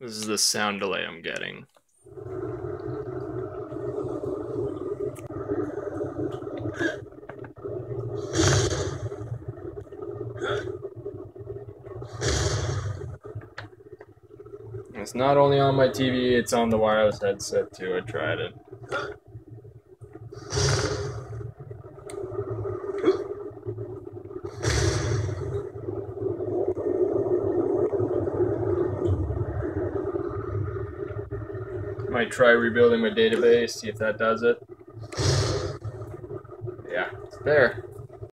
This is the sound delay I'm getting. It's not only on my TV, it's on the wireless headset too. I tried it. Might try rebuilding my database, see if that does it. Yeah, it's there.